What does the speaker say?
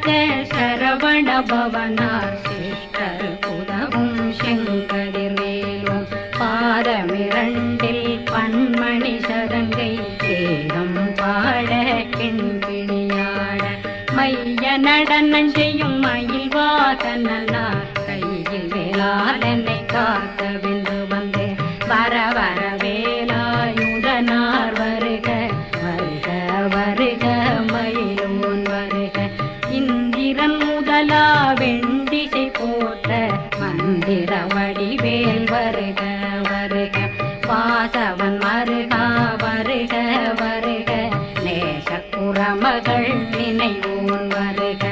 சித்த சரவண பவனார் சிஷ்டர் புதவும் செங்கதிர்வேலும் பாதமிரண்டில் பன்மணி சதங்கை வேதம் பாட கிண்பிணியாட மைய நடனம் செய்யும் மயில் வாகனார் கையில் வேளாளனை காக்க வென்று வந்து வர வர வேலாயுதனார் வருக வருக வருக மயிலோன் வருக இந்திரன் முதலா வெண்டிசை போற்ற மந்திர வடிவேல் வருக வருக வாசவன் மருகா வருக வருக நேச குரமகள் நினைவோன் வருக